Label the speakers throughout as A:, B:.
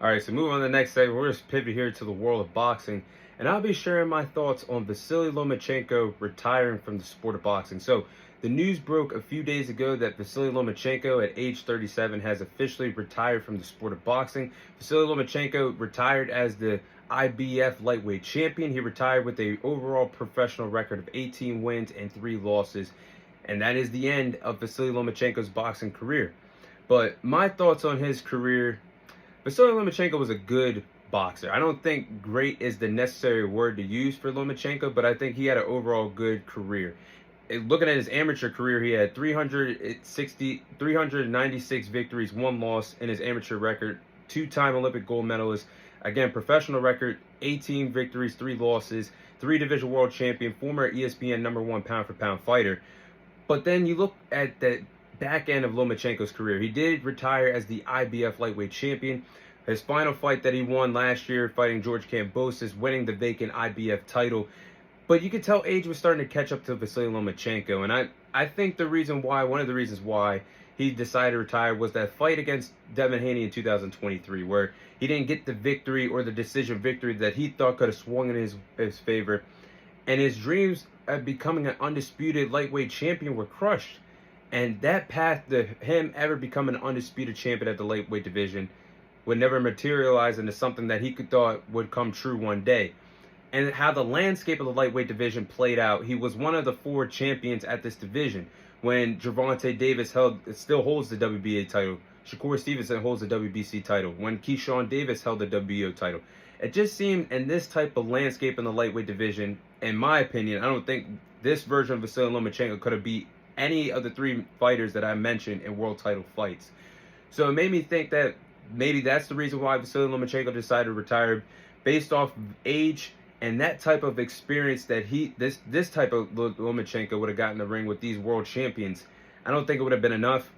A: All right, so moving on to the next segment, we're just pivot here to the world of boxing, and I'll be sharing my thoughts on Vasiliy Lomachenko retiring from the sport of boxing. So, the news broke a few days ago that Vasiliy Lomachenko, at age 37, has officially retired from the sport of boxing. Vasiliy Lomachenko retired as the IBF lightweight champion. He retired with an overall professional record of 18 wins and 3 losses, and that is the end of Vasiliy Lomachenko's boxing career. But my thoughts on his career: Vasiliy Lomachenko was a good boxer. I don't think great is the necessary word to use for Lomachenko, but I think he had an overall good career. Looking at his amateur career, he had 396 victories, 1 loss in his amateur record, 2-time Olympic gold medalist. Again, professional record, 18 victories, 3 losses, 3-division world champion, former ESPN #1 pound-for-pound fighter. But then you look at the back end of Lomachenko's career. He did retire as the IBF lightweight champion. His final fight that he won last year, fighting George Kambosos, winning the vacant IBF title. But you could tell age was starting to catch up to Vasiliy Lomachenko. And I think one of the reasons why he decided to retire was that fight against Devin Haney in 2023, where he didn't get the victory or the decision victory that he thought could have swung in his favor. And his dreams of becoming an undisputed lightweight champion were crushed. And that path to him ever becoming an undisputed champion at the lightweight division would never materialize into something that he thought would come true one day. And how the landscape of the lightweight division played out, he was one of the 4 champions at this division. When Gervonta Davis still holds the WBA title, Shakur Stevenson holds the WBC title, when Keyshawn Davis held the WBO title. It just seemed in this type of landscape in the lightweight division, in my opinion, I don't think this version of Vasiliy Lomachenko could have beat any of the 3 fighters that I mentioned in world title fights. So it made me think that maybe that's the reason why Vasiliy Lomachenko decided to retire, based off age and that type of experience that this type of Lomachenko would have gotten in the ring with these world champions. I don't think it would have been enough.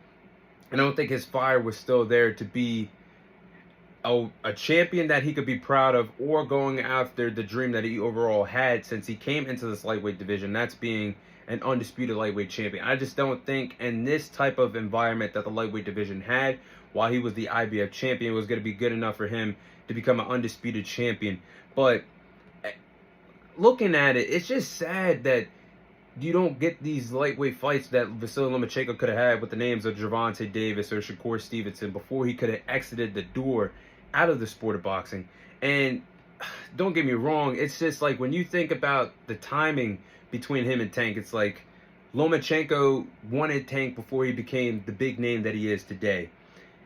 A: I don't think his fire was still there to be a champion that he could be proud of, or going after the dream that he overall had since he came into this lightweight division, that's being an undisputed lightweight champion. I just don't think in this type of environment that the lightweight division had, while he was the IBF champion, was going to be good enough for him to become an undisputed champion. But looking at it, it's just sad that you don't get these lightweight fights that Vasiliy Lomachenko could have had with the names of Gervonta Davis or Shakur Stevenson before he could have exited the door out of the sport of boxing. And don't get me wrong, it's just like when you think about the timing between him and Tank, it's like Lomachenko wanted Tank before he became the big name that he is today.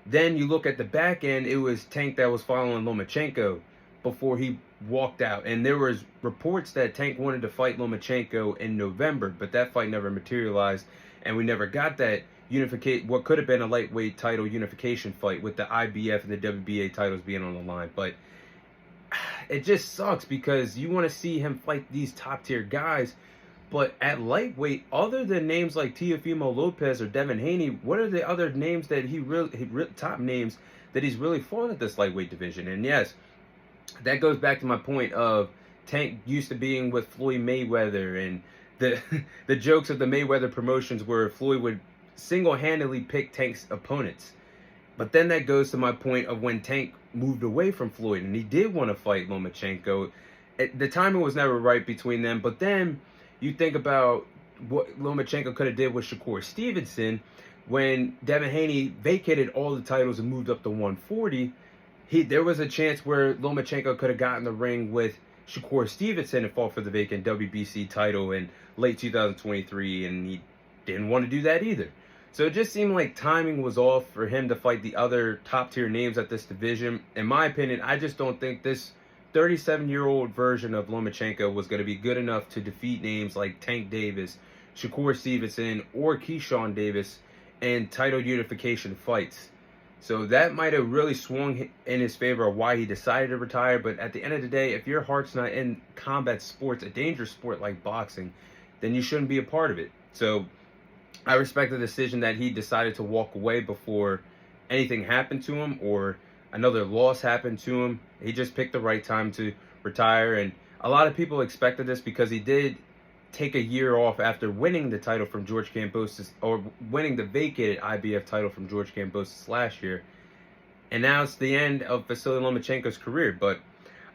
A: Then you look at the back end, it was Tank that was following Lomachenko before he walked out. And there was reports that Tank wanted to fight Lomachenko in November, but that fight never materialized, and we never got that what could have been a lightweight title unification fight with the IBF and the WBA titles being on the line. But it just sucks because you want to see him fight these top tier guys, but at lightweight, other than names like Teofimo Lopez or Devin Haney, what are the other names that top names that he's really fought at this lightweight division? And yes, that goes back to my point of Tank used to being with Floyd Mayweather, and the jokes of the Mayweather promotions where Floyd would single-handedly pick Tank's opponents. But then that goes to my point of when Tank moved away from Floyd and he did want to fight Lomachenko. The timing was never right between them. But then you think about what Lomachenko could have did with Shakur Stevenson when Devin Haney vacated all the titles and moved up to 140. There was a chance where Lomachenko could have gotten the ring with Shakur Stevenson and fought for the vacant WBC title in late 2023, and he didn't want to do that either. So it just seemed like timing was off for him to fight the other top-tier names at this division. In my opinion, I just don't think this 37-year-old version of Lomachenko was going to be good enough to defeat names like Tank Davis, Shakur Stevenson, or Keyshawn Davis in title unification fights. So that might have really swung in his favor of why he decided to retire. But at the end of the day, if your heart's not in combat sports, a dangerous sport like boxing, then you shouldn't be a part of it. So I respect the decision that he decided to walk away before anything happened to him or another loss happened to him. He just picked the right time to retire. And a lot of people expected this because he did take a year off after winning the title from George Kambosos, or winning the vacated IBF title from George Kambosos last year. And now it's the end of Vasiliy Lomachenko's career. But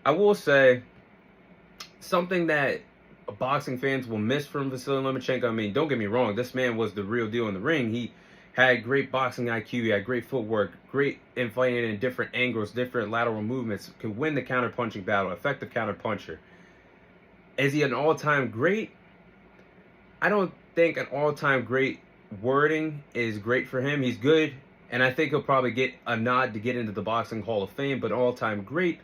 A: I will say something that boxing fans will miss from Vasiliy Lomachenko. I mean, don't get me wrong, this man was the real deal in the ring. He had great boxing IQ, he had great footwork, great in fighting in different angles, different lateral movements, could win the counter-punching battle, effective counter-puncher. Is he an all-time great? I don't think an all-time great wording is great for him. He's good, and I think he'll probably get a nod to get into the Boxing Hall of Fame, but all-time great,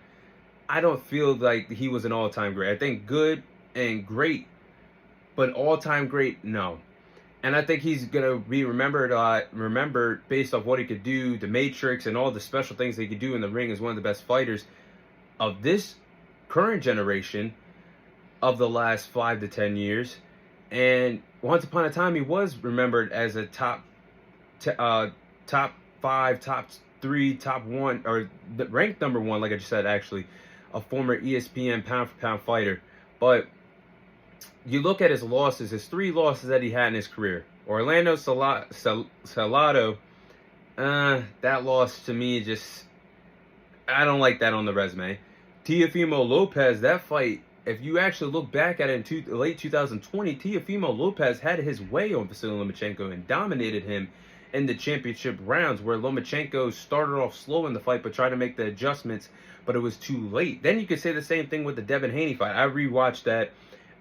A: I don't feel like he was an all-time great. I think good and great, but all-time great, no. And I think he's going to be remembered based off what he could do, the Matrix, and all the special things he could do in the ring as one of the best fighters of this current generation of the last 5 to 10 years. And once upon a time, he was remembered as a top 5, top 3, top 1, or ranked number 1, like I just said, actually, a former ESPN pound-for-pound fighter. But you look at his losses, his 3 losses that he had in his career. Orlando Salado, that loss to me just, I don't like that on the resume. Teofimo Lopez, that fight, if you actually look back at it in late 2020, Teofimo Lopez had his way on Vasiliy Lomachenko and dominated him in the championship rounds, where Lomachenko started off slow in the fight but tried to make the adjustments, but it was too late. Then you could say the same thing with the Devin Haney fight. I rewatched that.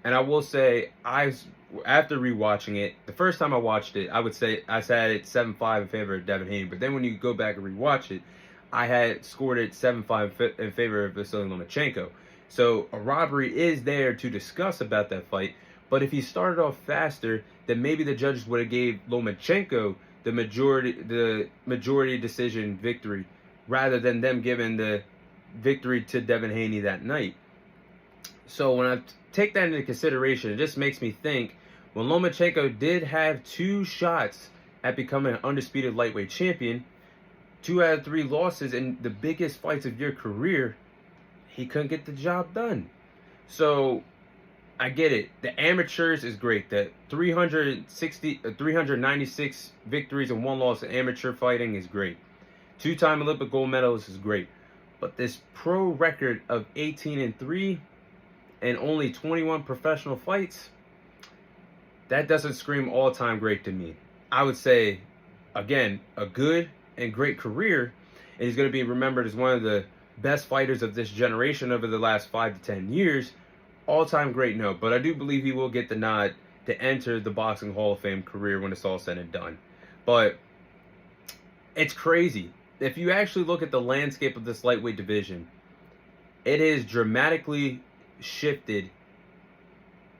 A: And I will say, after rewatching it, the first time I watched it, I would say I had it 7-5 in favor of Devin Haney. But then when you go back and rewatch it, I had scored it 7-5 in favor of Vasiliy Lomachenko. So a robbery is there to discuss about that fight. But if he started off faster, then maybe the judges would have gave Lomachenko the majority decision victory, rather than them giving the victory to Devin Haney that night. So when I take that into consideration, it just makes me think, when Lomachenko did have 2 shots at becoming an undisputed lightweight champion, 2 out of 3 losses in the biggest fights of your career, he couldn't get the job done. So I get it. The amateurs is great. The 396 victories and 1 loss in amateur fighting is great. 2-time Olympic gold medalist is great. But this pro record of 18-3 and only 21 professional fights, that doesn't scream all-time great to me. I would say, again, a good and great career, and he's going to be remembered as one of the best fighters of this generation over the last 5 to 10 years. All-time great, no, but I do believe he will get the nod to enter the Boxing Hall of Fame career when it's all said and done. But it's crazy. If you actually look at the landscape of this lightweight division, it is dramatically shifted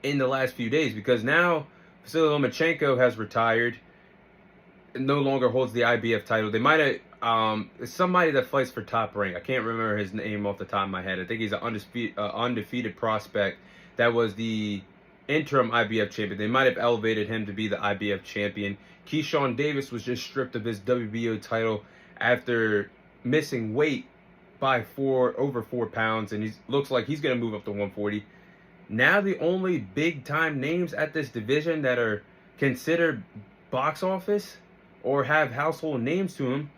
A: in the last few days, because now Vasiliy Lomachenko has retired and no longer holds the IBF title. They might have somebody that fights for Top Rank. I can't remember his name off the top of my head. I think he's an undefeated prospect that was the interim IBF champion. They might have elevated him to be the IBF champion. Keyshawn Davis was just stripped of his WBO title after missing weight by over 4 pounds, and he looks like he's going to move up to 140. Now the only big-time names at this division that are considered box office or have household names to them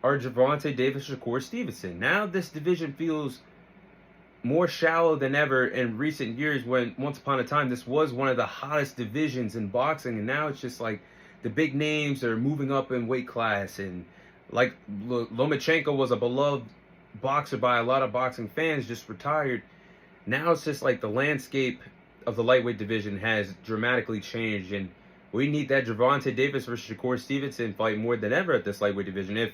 A: are Gervonta Davis, Shakur Stevenson. Now this division feels more shallow than ever in recent years, when once upon a time this was one of the hottest divisions in boxing, and now it's just like the big names are moving up in weight class, and like Lomachenko was a beloved boxer by a lot of boxing fans, just retired. Now it's just like the landscape of the lightweight division has dramatically changed, and we need that Gervonta Davis versus Shakur Stevenson fight more than ever at this lightweight division. If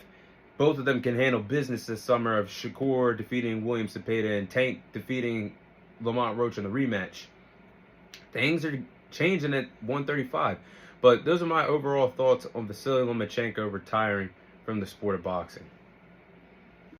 A: both of them can handle business this summer, of Shakur defeating William Cepeda and Tank defeating Lamont Roach in the rematch, things are changing at 135. But those are my overall thoughts on Vasiliy Lomachenko retiring from the sport of boxing.